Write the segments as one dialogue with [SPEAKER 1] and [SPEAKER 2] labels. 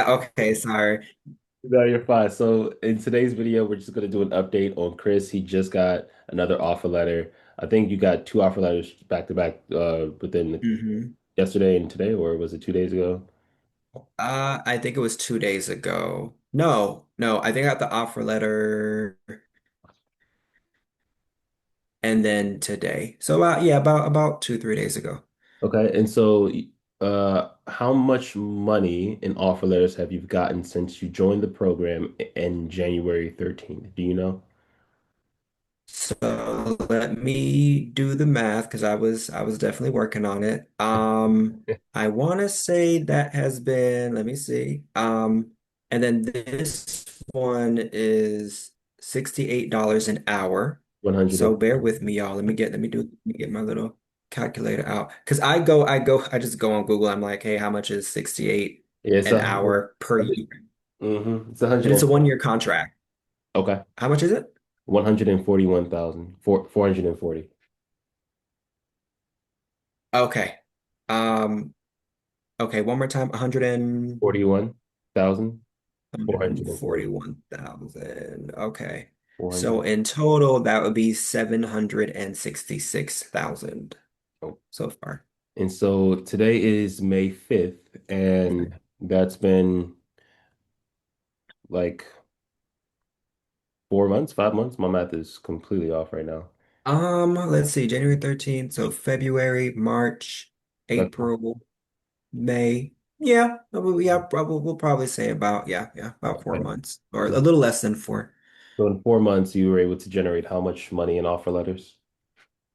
[SPEAKER 1] Okay, sorry.
[SPEAKER 2] No, you're fine. So in today's video, we're just gonna do an update on Chris. He just got another offer letter. I think you got two offer letters back to back within
[SPEAKER 1] hmm
[SPEAKER 2] yesterday and today, or was it 2 days ago?
[SPEAKER 1] I think it was 2 days ago. No, I think I got the offer letter and then today. So about 2, 3 days ago.
[SPEAKER 2] Okay, and so how much money in offer letters have you gotten since you joined the program in January 13th? Do you know?
[SPEAKER 1] So let me do the math because I was definitely working on it. I want to say that has been, let me see. And then this one is $68 an hour.
[SPEAKER 2] 100
[SPEAKER 1] So bear with me, y'all. Let me get my little calculator out. Because I just go on Google. I'm like, hey, how much is 68
[SPEAKER 2] yeah, it's
[SPEAKER 1] an
[SPEAKER 2] 100.
[SPEAKER 1] hour per year?
[SPEAKER 2] It's
[SPEAKER 1] And it's a
[SPEAKER 2] 140.
[SPEAKER 1] 1 year contract.
[SPEAKER 2] Okay.
[SPEAKER 1] How much is it?
[SPEAKER 2] 141,000, 440.
[SPEAKER 1] Okay. Um, Okay, one more time.
[SPEAKER 2] 41,440.
[SPEAKER 1] 141,000. Okay. So
[SPEAKER 2] 400.
[SPEAKER 1] in total, that would be 766,000
[SPEAKER 2] Oh.
[SPEAKER 1] so far.
[SPEAKER 2] And so today is May 5th, and that's been like 4 months, 5 months. My math is completely off right now.
[SPEAKER 1] Let's see, January 13th. So February, March,
[SPEAKER 2] That's
[SPEAKER 1] April, May. Yeah, we'll probably say about four
[SPEAKER 2] okay.
[SPEAKER 1] months or a little less than four.
[SPEAKER 2] So in 4 months, you were able to generate how much money in offer letters?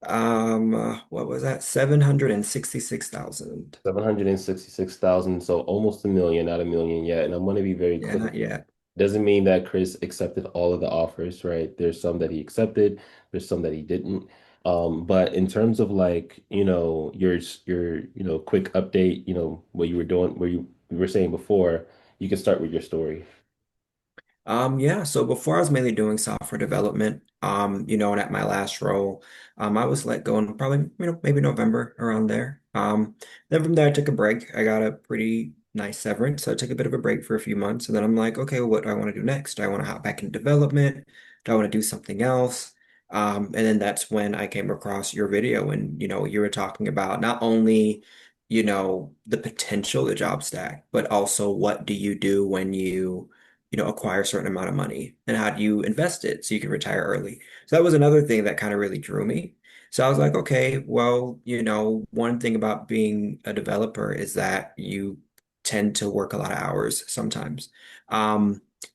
[SPEAKER 1] What was that? 766,000.
[SPEAKER 2] 766,000. So almost a million, not a million yet. And I'm going to be very
[SPEAKER 1] Yeah,
[SPEAKER 2] clear.
[SPEAKER 1] not yet.
[SPEAKER 2] Doesn't mean that Chris accepted all of the offers, right? There's some that he accepted, there's some that he didn't. But in terms of like, your quick update, what you were doing, where you were saying before, you can start with your story.
[SPEAKER 1] Yeah, so before I was mainly doing software development, and at my last role, I was let go in probably, maybe November around there. Then from there I took a break. I got a pretty nice severance, so I took a bit of a break for a few months, and then I'm like, okay, what do I want to do next? Do I want to hop back in development? Do I want to do something else? And then that's when I came across your video, and you were talking about not only, the potential, the job stack, but also what do you do when you acquire a certain amount of money and how do you invest it so you can retire early. So that was another thing that kind of really drew me. So I was like, okay, well, one thing about being a developer is that you tend to work a lot of hours sometimes.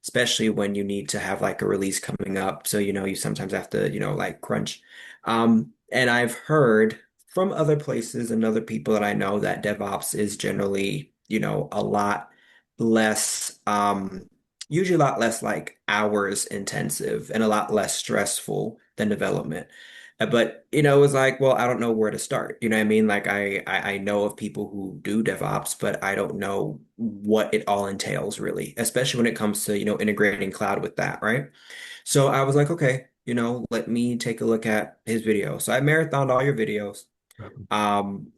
[SPEAKER 1] Especially when you need to have like a release coming up. So, you sometimes have to, like crunch. And I've heard from other places and other people that I know that DevOps is generally, a lot less usually a lot less like hours intensive and a lot less stressful than development. But it was like, well, I don't know where to start. You know what I mean? Like I know of people who do DevOps, but I don't know what it all entails really, especially when it comes to, integrating cloud with that, right? So I was like, okay, let me take a look at his video. So I marathoned all your videos. Um,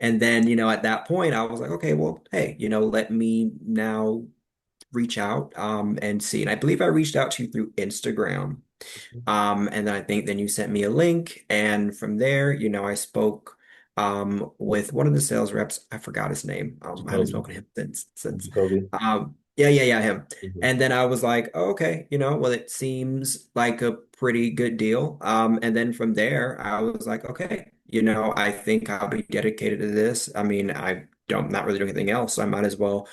[SPEAKER 1] and then, at that point, I was like, okay, well, hey, let me now reach out and see. And I believe I reached out to you through Instagram. And then I think then you sent me a link. And from there, I spoke with one of the sales reps. I forgot his name. I haven't
[SPEAKER 2] Jacoby.
[SPEAKER 1] spoken to him since.
[SPEAKER 2] Jacoby.
[SPEAKER 1] Yeah, him.
[SPEAKER 2] Mhm.
[SPEAKER 1] And then I was like, oh, okay, well, it seems like a pretty good deal. And then from there, I was like, okay, I think I'll be dedicated to this. I mean, not really doing anything else. So I might as well,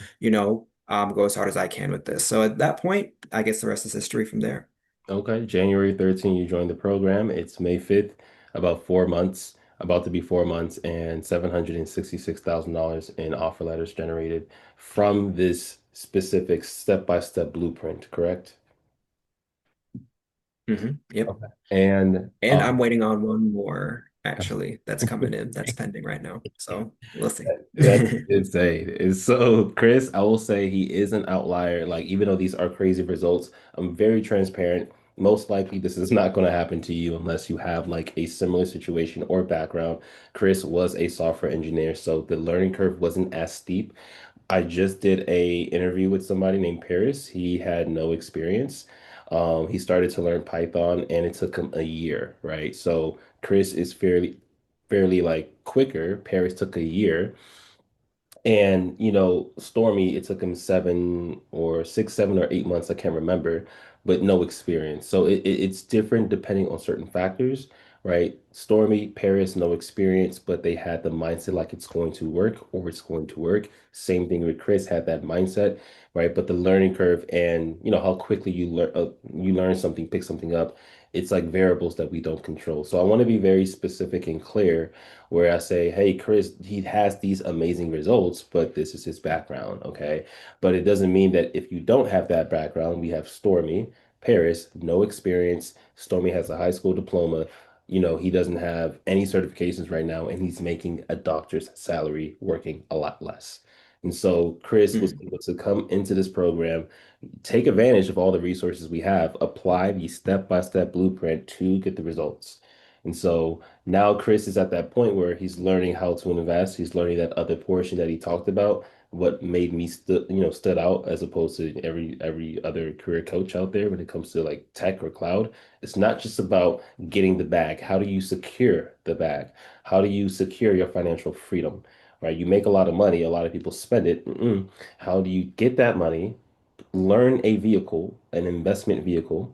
[SPEAKER 1] go as hard as I can with this. So at that point, I guess the rest is history from there.
[SPEAKER 2] Okay, January 13th, you joined the program. It's May 5th, about 4 months, about to be 4 months, and $766,000 in offer letters generated from this specific step-by-step blueprint, correct?
[SPEAKER 1] Yep.
[SPEAKER 2] Okay. And
[SPEAKER 1] And I'm waiting on one more, actually, that's coming in. That's pending right now. So we'll see.
[SPEAKER 2] that's insane. And so, Chris, I will say he is an outlier. Like, even though these are crazy results, I'm very transparent. Most likely, this is not going to happen to you unless you have like a similar situation or background. Chris was a software engineer, so the learning curve wasn't as steep. I just did a interview with somebody named Paris. He had no experience. He started to learn Python and it took him a year, right? So Chris is fairly like quicker. Paris took a year. And, Stormy, it took him 7 or 6, 7 or 8 months, I can't remember, but no experience. So it's different depending on certain factors, right? Stormy, Paris, no experience, but they had the mindset like it's going to work or it's going to work. Same thing with Chris, had that mindset, right? But the learning curve and, how quickly you learn something, pick something up, it's like variables that we don't control. So I want to be very specific and clear where I say, hey, Chris, he has these amazing results, but this is his background, okay? But it doesn't mean that if you don't have that background, we have Stormy, Paris, no experience. Stormy has a high school diploma. He doesn't have any certifications right now, and he's making a doctor's salary working a lot less. And so Chris was
[SPEAKER 1] Mhm.
[SPEAKER 2] able to come into this program, take advantage of all the resources we have, apply the step-by-step blueprint to get the results. And so now Chris is at that point where he's learning how to invest. He's learning that other portion that he talked about. What made me stood out as opposed to every other career coach out there when it comes to like tech or cloud. It's not just about getting the bag. How do you secure the bag? How do you secure your financial freedom? Right? You make a lot of money. A lot of people spend it. How do you get that money? Learn a vehicle, an investment vehicle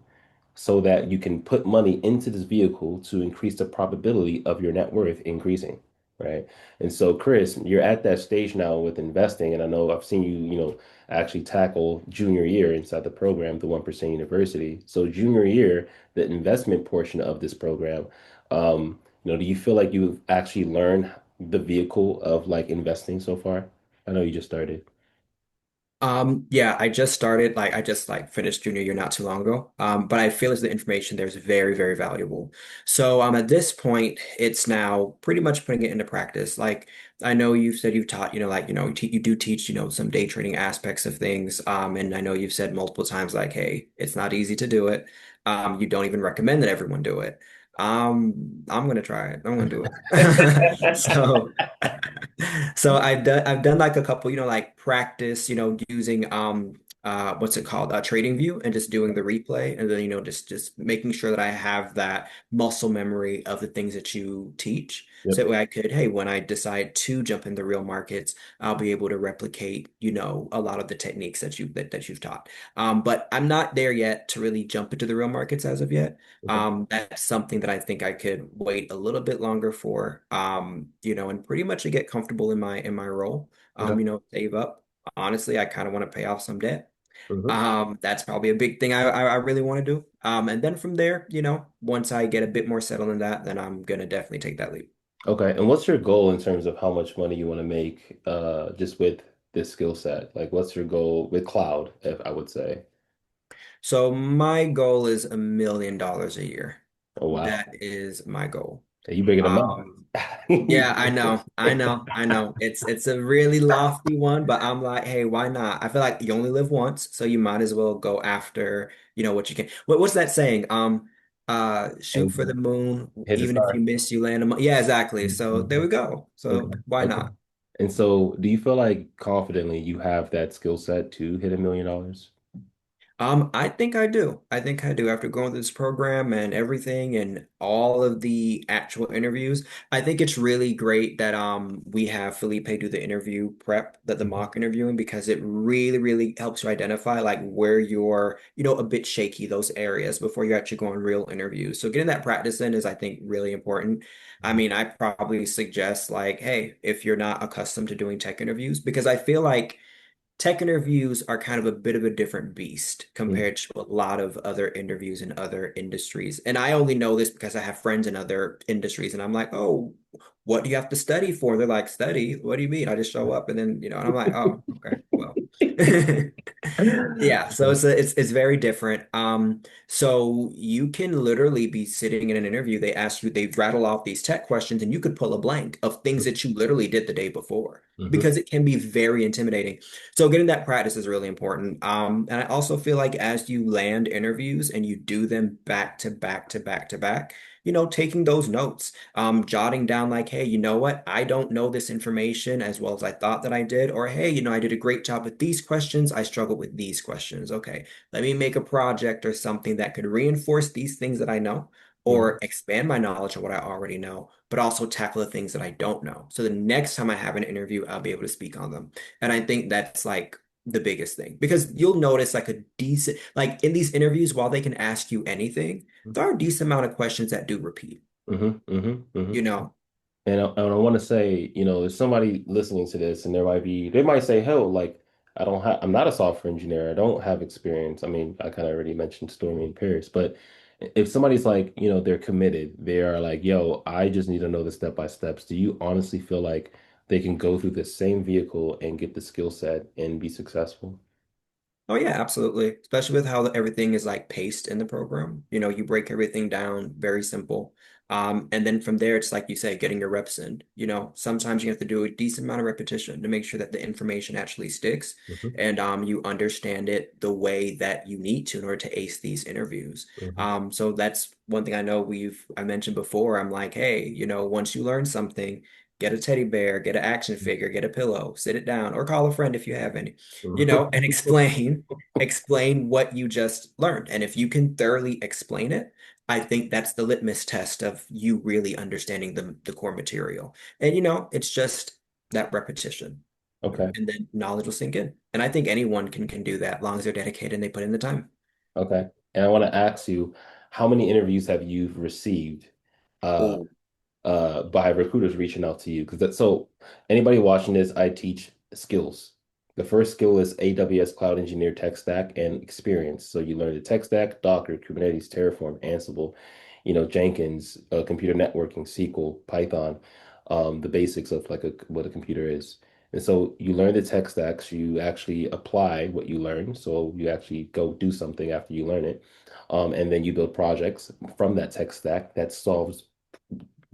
[SPEAKER 2] so that you can put money into this vehicle to increase the probability of your net worth increasing, right? And so, Chris, you're at that stage now with investing, and I know I've seen you, actually tackle junior year inside the program, the 1% University. So, junior year, the investment portion of this program, do you feel like you've actually learned the vehicle of like investing so far? I know you just started.
[SPEAKER 1] Yeah, I just started, like, I just like finished junior year not too long ago. But I feel as the information there is very, very valuable. So, at this point, it's now pretty much putting it into practice. Like, I know you've said you've taught, like, you do teach, some day trading aspects of things. And I know you've said multiple times, like, hey, it's not easy to do it. You don't even recommend that everyone do it. I'm gonna try it. I'm gonna do it. So. So I've done like a couple, like practice, using what's it called? Trading View and just doing the replay and then, just making sure that I have that muscle memory of the things that you teach. So
[SPEAKER 2] Yep.
[SPEAKER 1] that way I could, hey, when I decide to jump in the real markets, I'll be able to replicate, a lot of the techniques that you've taught. But I'm not there yet to really jump into the real markets as of yet.
[SPEAKER 2] Okay.
[SPEAKER 1] That's something that I think I could wait a little bit longer for, and pretty much to get comfortable in my role.
[SPEAKER 2] Okay.
[SPEAKER 1] Save up. Honestly, I kind of want to pay off some debt.
[SPEAKER 2] Mhm.
[SPEAKER 1] That's probably a big thing I really want to do. And then from there, once I get a bit more settled in that, then I'm gonna definitely take that leap.
[SPEAKER 2] Okay, and what's your goal in terms of how much money you want to make just with this skill set? Like what's your goal with cloud, if I would say?
[SPEAKER 1] So my goal is $1 million a year.
[SPEAKER 2] Oh wow.
[SPEAKER 1] That is my goal.
[SPEAKER 2] You bigger than
[SPEAKER 1] Um,
[SPEAKER 2] mine.
[SPEAKER 1] Yeah, I know. I know. I know. It's a really lofty one, but I'm like, hey, why not? I feel like you only live once, so you might as well go after, what you can. What's that saying? Shoot for
[SPEAKER 2] And
[SPEAKER 1] the moon,
[SPEAKER 2] hit the
[SPEAKER 1] even if you
[SPEAKER 2] star.
[SPEAKER 1] miss, you land a. Yeah, exactly. So there we
[SPEAKER 2] Mhm.
[SPEAKER 1] go.
[SPEAKER 2] Okay.
[SPEAKER 1] So why
[SPEAKER 2] Okay.
[SPEAKER 1] not?
[SPEAKER 2] And so do you feel like confidently you have that skill set to hit $1 million?
[SPEAKER 1] I think I do. I think I do. After going through this program and everything and all of the actual interviews, I think it's really great that we have Felipe do the interview prep, that the
[SPEAKER 2] Mhm.
[SPEAKER 1] mock interviewing, because it really, really helps you identify like where you're, a bit shaky, those areas before you actually go on real interviews. So getting that practice in is, I think, really important. I mean, I probably suggest like, hey, if you're not accustomed to doing tech interviews, because I feel like tech interviews are kind of a bit of a different beast
[SPEAKER 2] Mhm.
[SPEAKER 1] compared to a lot of other interviews in other industries. And I only know this because I have friends in other industries, and I'm like, oh, what do you have to study for? They're like, study? What do you mean? I just show up and then, and I'm like, oh, okay, well. Yeah, so it's very different. So you can literally be sitting in an interview, they rattle off these tech questions, and you could pull a blank of things that you literally did the day before
[SPEAKER 2] Mhm.
[SPEAKER 1] because it can be very intimidating. So getting that practice is really important. And I also feel like as you land interviews and you do them back to back to back to back, taking those notes, jotting down like, hey, you know what? I don't know this information as well as I thought that I did, or hey, I did a great job with these questions. I struggled with these questions. Okay, let me make a project or something that could reinforce these things that I know
[SPEAKER 2] Mhm.
[SPEAKER 1] or expand my knowledge of what I already know, but also tackle the things that I don't know. So the next time I have an interview, I'll be able to speak on them. And I think that's like the biggest thing because you'll notice like a decent, like in these interviews, while they can ask you anything, there are a decent amount of questions that do repeat,
[SPEAKER 2] Mhm. Mhm.
[SPEAKER 1] you
[SPEAKER 2] Mhm.
[SPEAKER 1] know?
[SPEAKER 2] And I want to say, there's somebody listening to this, and they might say, "Hell, like I'm not a software engineer. I don't have experience." I mean, I kind of already mentioned Stormy in Paris, but if somebody's like, they're committed, they are like, "Yo, I just need to know the step by steps." Do you honestly feel like they can go through the same vehicle and get the skill set and be successful?
[SPEAKER 1] Oh yeah, absolutely. Especially with how everything is like paced in the program. You break everything down, very simple. And then from there, it's like you say, getting your reps in. Sometimes you have to do a decent amount of repetition to make sure that the information actually sticks
[SPEAKER 2] Hmm.
[SPEAKER 1] and you understand it the way that you need to in order to ace these interviews.
[SPEAKER 2] Hmm.
[SPEAKER 1] So that's one thing I know I mentioned before. I'm like, hey, once you learn something, get a teddy bear, get an action figure, get a pillow, sit it down, or call a friend if you have any and explain what you just learned. And if you can thoroughly explain it, I think that's the litmus test of you really understanding the core material. And it's just that repetition.
[SPEAKER 2] Okay.
[SPEAKER 1] And then knowledge will sink in. And I think anyone can do that as long as they're dedicated and they put in the time.
[SPEAKER 2] Okay. And I want to ask you, how many interviews have you received? Uh,
[SPEAKER 1] Oh,
[SPEAKER 2] by recruiters reaching out to you. Because that's so anybody watching this, I teach skills. The first skill is AWS Cloud Engineer Tech Stack and experience. So you learn the tech stack, Docker, Kubernetes, Terraform, Ansible, Jenkins, computer networking, SQL, Python, the basics of like what a computer is. And so you learn the tech stacks, you actually apply what you learn. So you actually go do something after you learn it. And then you build projects from that tech stack that solves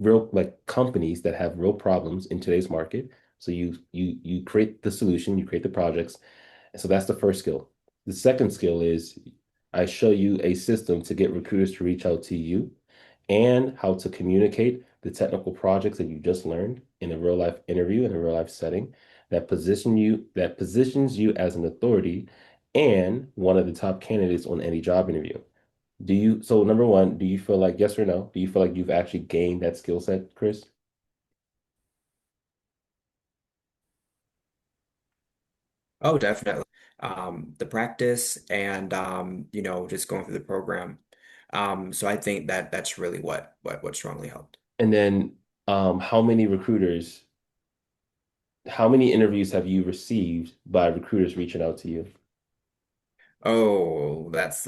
[SPEAKER 2] real like companies that have real problems in today's market. So you create the solution, you create the projects. And so that's the first skill. The second skill is I show you a system to get recruiters to reach out to you and how to communicate the technical projects that you just learned in a real life interview in a real life setting that positions you as an authority and one of the top candidates on any job interview. So number one, do you feel like, yes or no? Do you feel like you've actually gained that skill set, Chris?
[SPEAKER 1] oh, definitely. The practice and just going through the program. So I think that that's really what strongly helped.
[SPEAKER 2] And then how many interviews have you received by recruiters reaching out to you?
[SPEAKER 1] Oh, that's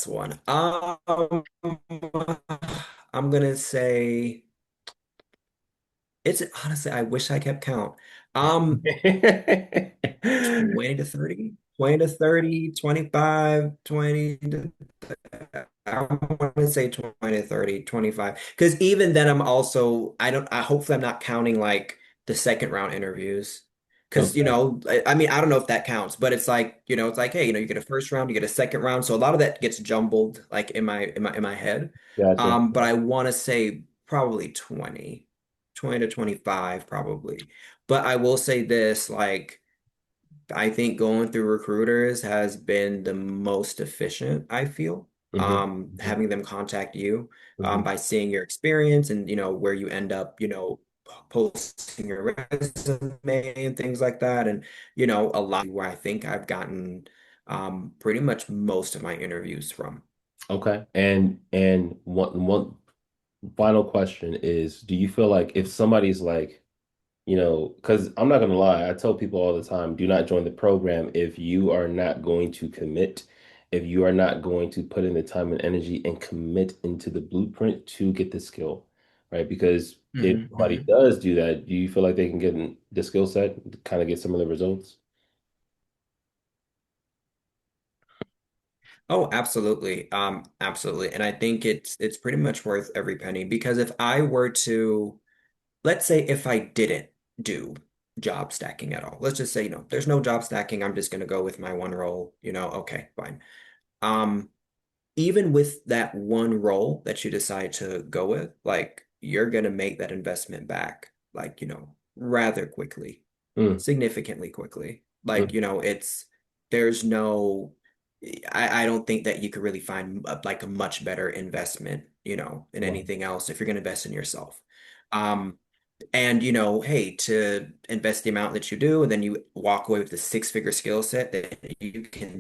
[SPEAKER 1] one. I'm gonna say it's honestly, I wish I kept count. Um, 20 to 30, 20 to 30, 25, 20 to I want to say 20, 30, 25. Because even then hopefully I'm not counting like the second round interviews. Because,
[SPEAKER 2] Okay,
[SPEAKER 1] I mean, I don't know if that counts, but it's like, it's like, hey, you get a first round, you get a second round. So a lot of that gets jumbled like in my head.
[SPEAKER 2] gotcha.
[SPEAKER 1] But I want to say probably 20 to 25 probably. But I will say this, like, I think going through recruiters has been the most efficient, I feel.
[SPEAKER 2] Hmm.
[SPEAKER 1] Having them contact you
[SPEAKER 2] Hmm.
[SPEAKER 1] by seeing your experience and where you end up, posting your resume and things like that. And a lot where I think I've gotten pretty much most of my interviews from.
[SPEAKER 2] Okay. And one final question is, do you feel like if somebody's like, because I'm not gonna lie, I tell people all the time, do not join the program if you are not going to commit, if you are not going to put in the time and energy and commit into the blueprint to get the skill, right? Because if
[SPEAKER 1] Hmm.
[SPEAKER 2] somebody
[SPEAKER 1] Hmm.
[SPEAKER 2] does do that, do you feel like they can get in the skill set, kind of get similar results?
[SPEAKER 1] Oh, absolutely. Absolutely. And I think it's pretty much worth every penny because if I were to let's say if I didn't do job stacking at all, let's just say, there's no job stacking. I'm just going to go with my one role, okay, fine. Um, even with that one role that you decide to go with, like you're gonna make that investment back, like, rather quickly,
[SPEAKER 2] Mm,
[SPEAKER 1] significantly quickly. Like,
[SPEAKER 2] mm,
[SPEAKER 1] there's no, I don't think that you could really find like a much better investment, in
[SPEAKER 2] mm.
[SPEAKER 1] anything else if you're gonna invest in yourself. Um, and hey, to invest the amount that you do, and then you walk away with a six-figure skill set that you can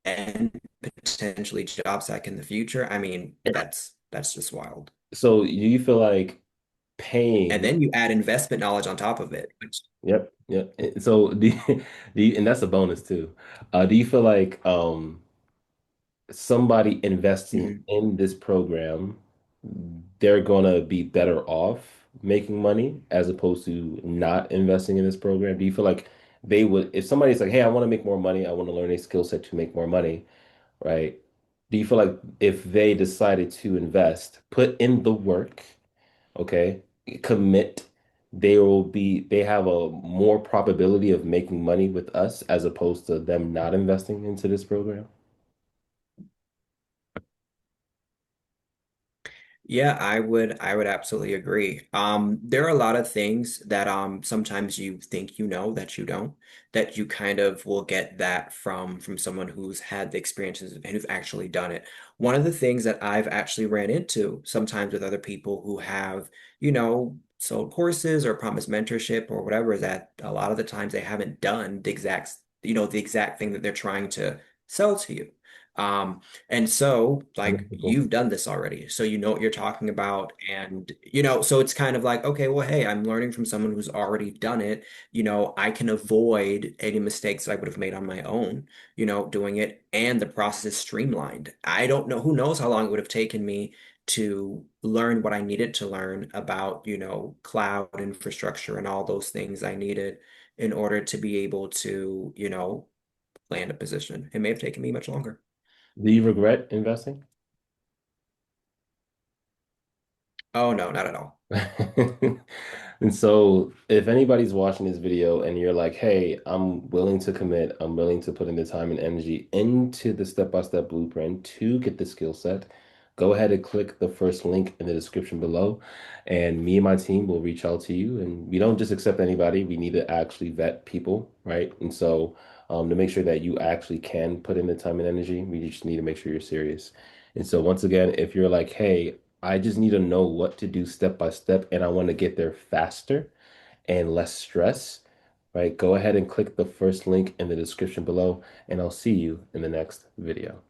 [SPEAKER 1] and potentially job stack in the future. I mean, that's just wild.
[SPEAKER 2] So do you feel like
[SPEAKER 1] And
[SPEAKER 2] paying?
[SPEAKER 1] then you add investment knowledge on top of it, which
[SPEAKER 2] Yep, yep. So and that's a bonus too. Do you feel like somebody investing
[SPEAKER 1] Mhm.
[SPEAKER 2] in this program, they're gonna be better off making money as opposed to not investing in this program? Do you feel like they would, if somebody's like, hey, I want to make more money, I want to learn a skill set to make more money, right? Do you feel like if they decided to invest, put in the work, okay, commit, they have a more probability of making money with us as opposed to them not investing into this program?
[SPEAKER 1] Yeah, I would absolutely agree. There are a lot of things that sometimes you think that you don't, that you kind of will get that from someone who's had the experiences and who've actually done it. One of the things that I've actually ran into sometimes with other people who have, sold courses or promised mentorship or whatever, is that a lot of the times they haven't done the exact thing that they're trying to sell to you. And so, like,
[SPEAKER 2] People.
[SPEAKER 1] you've done this already, so you know what you're talking about. And, so it's kind of like, okay, well, hey, I'm learning from someone who's already done it. I can avoid any mistakes that I would have made on my own, doing it. And the process is streamlined. I don't know, who knows how long it would have taken me to learn what I needed to learn about, cloud infrastructure and all those things I needed in order to be able to, land a position. It may have taken me much longer.
[SPEAKER 2] Do you regret investing?
[SPEAKER 1] Oh no, not at all.
[SPEAKER 2] And so, if anybody's watching this video and you're like, hey, I'm willing to commit, I'm willing to put in the time and energy into the step-by-step blueprint to get the skill set, go ahead and click the first link in the description below. And me and my team will reach out to you. And we don't just accept anybody, we need to actually vet people, right? And so, to make sure that you actually can put in the time and energy, we just need to make sure you're serious. And so, once again, if you're like, hey, I just need to know what to do step by step, and I want to get there faster and less stress, right? Go ahead and click the first link in the description below, and I'll see you in the next video.